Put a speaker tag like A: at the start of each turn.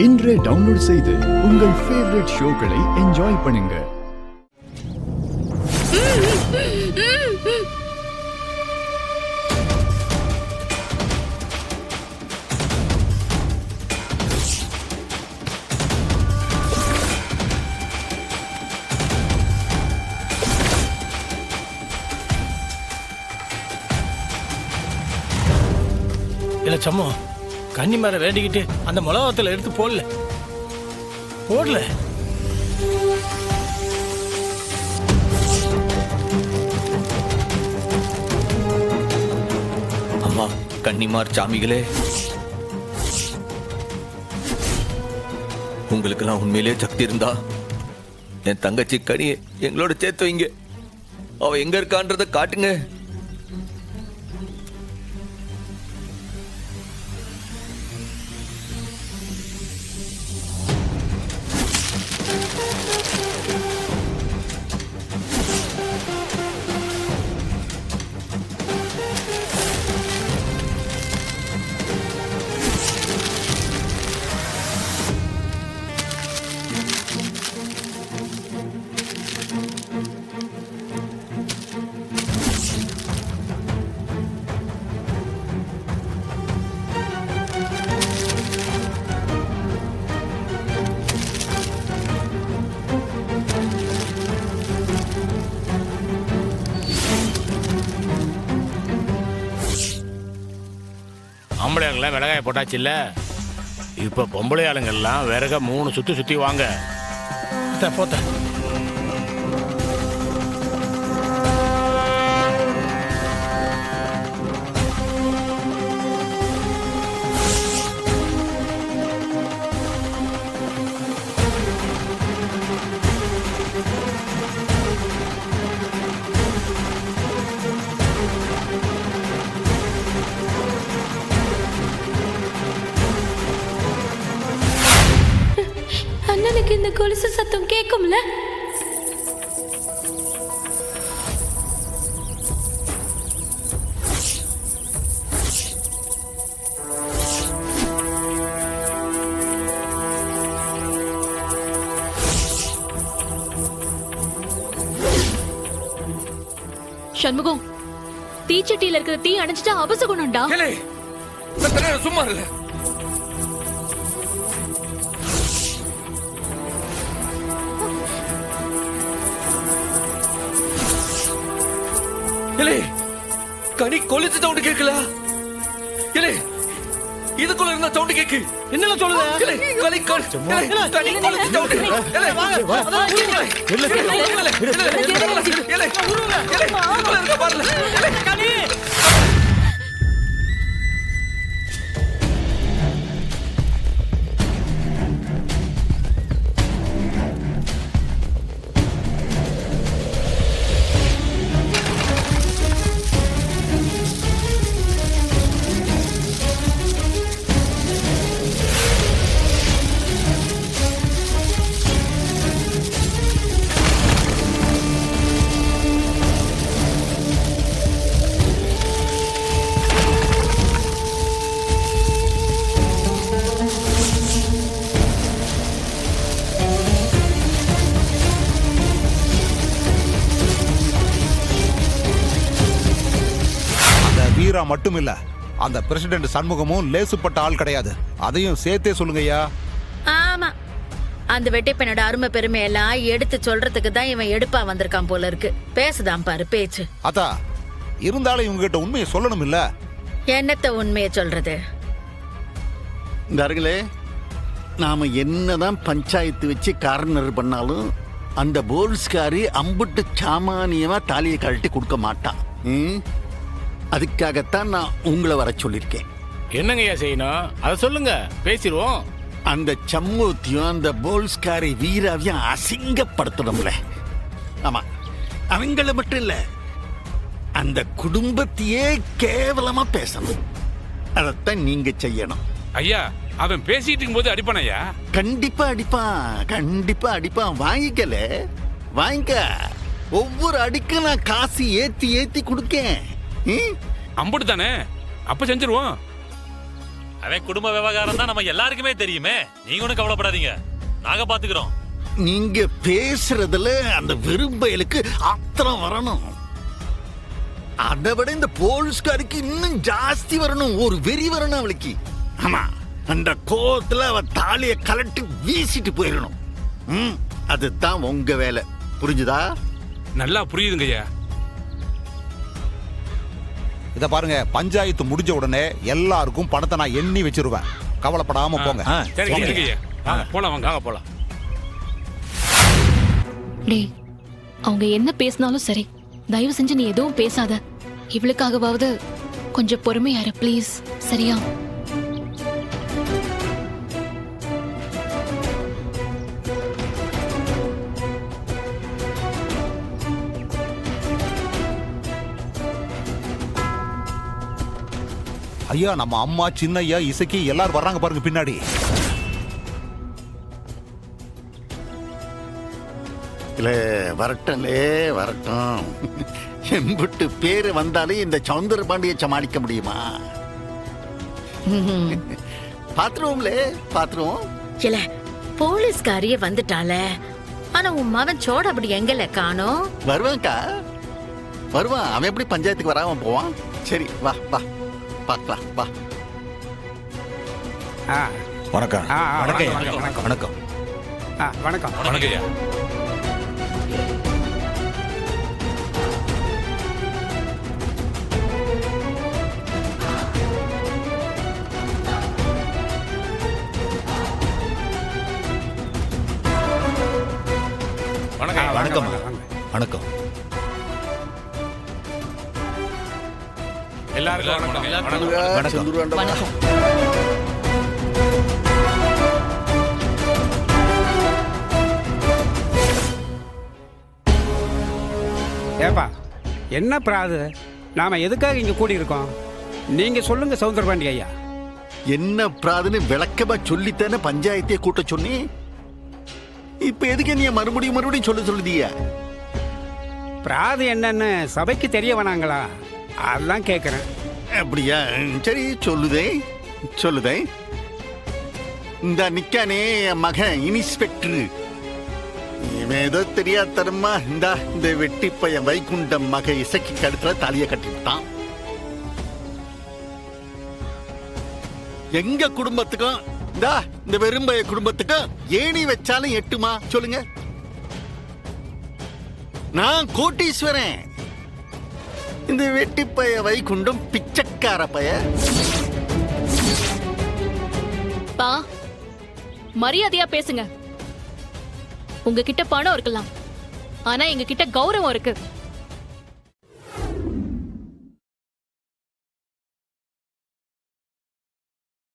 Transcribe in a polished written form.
A: இன்றே டவுன்லோட் செய்து உங்கள் ஃபேவரட் ஷோக்களை என்ஜாய் பண்ணுங்க.
B: இல்ல சம்மோ, கன்னி மேல வேண்டிக்கிட்டு அந்த மிளகாத்துல எடுத்து போடல.
C: அம்மா, கன்னிமார் சாமிகளே, உங்களுக்கெல்லாம் உண்மையிலே சக்தி இருந்தா என் தங்கச்சி கனியை எங்களோட சேர்த்து வைங்க. அவ எங்க இருக்கான்றத காட்டுங்க.
B: ஆம்பளையாளுங்கெல்லாம் விலகாய போட்டாச்சு இல்ல, இப்ப பொம்பளை ஆளுங்கெல்லாம் விறக 3 சுத்தி சுத்தி வாங்க. போத்த
D: அண்ணனுக்கு இந்த கொலுசு சத்தம் கேட்கும்ல? சண்முகம், தீச்சட்டியில இருக்கிற தீ அணைச்சிட்டா அபசகுணம்டா.
C: சும்மா இல்ல, கனி கொலிச்சு சவுண்ட் கேட்கல. இதுக்குள்ள இருந்த சவுண்ட் கேக்கு.
B: என்ன சொல்லுது?
C: கனி கொலிச்சு சவுண்ட்.
E: வீரா மட்டும் இல்ல, அந்த பிரசிடென்ட் சண்முகமும் லேசுப்பட்ட ஆள் கிடையாது. அதையும் சேர்த்தே சொல்லுங்கய்யா.
D: ஆமா, அந்த வெட்டைப்பனோட அருமை பெருமையெல்லாம் எடுத்து சொல்றதுக்கு தான் இவன் எடுப்பா வந்திருக்கான் போல இருக்கு. பேசுதான் பாரு பேச்சு.
E: அதா இருந்தாலும் இவங்க கிட்ட உண்மையை சொல்லணும் இல்ல?
D: என்னத்த உண்மையை சொல்றது?
F: தர்களே, நாம என்னதான் பஞ்சாயத்து வச்சு கார்னர் பண்ணாலும் அந்த போல்ஸ்காரி அம்புட்டு சாமானியமா தாலியை கழட்டி கொடுக்க மாட்டான். அதுக்காகத்தான் நான் உங்களை வர சொல்லியிருக்கேன்.
B: என்னங்கய்யா செய்யணும் அதை சொல்லுங்க, பேசிடுவோம்.
F: அந்த சம்மூத்தியும் அந்த போல்ஸ்காரி வீராவையும் அசிங்கப்படுத்தணும்ல. ஆமா, அவங்கள மட்டும் இல்ல, அந்த குடும்பத்தையே கேவலமா பேசணும். அதைத்தான் நீங்க செய்யணும்.
G: ஐயா, அவன் பேசிட்டு இருக்கும் போது அடிப்பான் ஐயா.
F: கண்டிப்பா அடிப்பான், கண்டிப்பா அடிப்பான். வாங்கிக்கல, வாங்கிக்க. ஒவ்வொரு அடிக்கும் நான் காசு ஏத்தி ஏத்தி கொடுக்கேன்.
G: அம்புட்டு தானே, அப்ப செஞ்சிருவோம்.
H: அவன் குடும்ப விவகாரம் தான் நம்ம எல்லாருக்குமே தெரியுமே. நீங்க ஒன்றும் கவலைப்படாதீங்க, நாங்க பாத்துக்கிறோம்.
F: நீங்க பேசுறதுல அந்த வெறும்பயலுக்கு ஆத்திரம் வரணும். அதை விட இந்த போலீஸ்காருக்கு இன்னும் ஜாஸ்தி வரணும், ஒரு வெறி வரணும் அவளுக்கு. ஆமா, அந்த கோவத்துல அவ தாலிய கலட்டி வீசிட்டு போயிடணும். அதுதான் உங்க வேலை, புரிஞ்சுதா?
G: நல்லா புரியுதுங்கய்யா.
E: இத பாருங்க, பஞ்சாயத்து முடிஞ்ச உடனே எல்லாருக்கும் பணத்தை நான் எண்ணி வச்சிருவேன். கவலைப்படாம போங்க.
B: சரிங்க
G: சரிங்கய்யா, போலாம் வாங்க.
B: வாங்க போலாம்.
I: டேய், அவங்க என்ன பேசினாலும் சரி, தயவு செஞ்சு நீ எதுவும் பேசாத. இவளுக்காகவாவது கொஞ்சம் பொறுமையாரு ப்ளீஸ், சரியா?
E: ஐயா, நம்ம அம்மா, சின்னையா, இசக்கி எல்லாரும் வர்றாங்க பாருங்க பின்னாடி.
F: இல்ல, வரட்டும்லே வரட்டும். எம்பிட்டு பேரு வந்தாலே இந்த சௌந்தர பாண்டிய சமாளிக்க முடியுமா? பாத்துருவோம்லே, பாத்துருவோம்.
D: இல்ல போலீஸ்காரிய வந்துட்டால, ஆனா உன் மவன் சோட அப்படி எங்கல காணோம்?
F: வருவான்க்கா, வருவான். அவன் எப்படி பஞ்சாயத்துக்கு வராம போவான்? சரி, வா வா பார்க்கலாம், வா.
E: வணக்கம்.
G: வணக்கம்.
E: வணக்கம்.
G: வணக்கம்.
H: வணக்கம்யா.
B: வணக்கம்.
E: வணக்கம். வணக்கம்.
B: எல்லாருக்கும் வணக்கம்.
F: வணக்கம். செந்தூராண்டவா.
J: ஏப்பா, என்ன பிராது? நாம எதுக்காக இங்க கூடி இருக்கோம்? நீங்க சொல்லுங்க சௌந்தரபாண்டி ஐயா.
F: என்ன பிராதுன்னு விளக்கமா சொல்லித்தானே பஞ்சாயத்தையே கூட்ட சொன்னி. இப்ப எதுக்கு நீ மறுபடியும் சொல்லுதீங்க?
J: பிராது என்னன்னு சபைக்கு தெரிய வேணாங்களா? அதான் கேக்குறேன்.
F: அப்படியா? சரி, சொல்லுதே. இந்த நிக்கானே என் மகன் இன்ஸ்பெக்டர். இவன் ஏதோ தெரியாதரமா இந்த வெட்டி பையன் வைகுண்டம் மக இசக்கி கழுத்துல தாலிய கட்டிவிட்டான். எங்க குடும்பத்துக்கும் இந்த வெறும்பைய குடும்பத்துக்கும் ஏணி வச்சாலும் எட்டுமா சொல்லுங்க? நான் கோட்டீஸ்வரன். இந்த வெட்டி பைய வைகுண்டம் பிச்சைக்கார பைய.
I: பா, மரியாதையா பேசுங்க. உங்ககிட்ட பணம் இருக்கலாம், ஆனா எங்க கிட்ட கௌரவம் இருக்கு.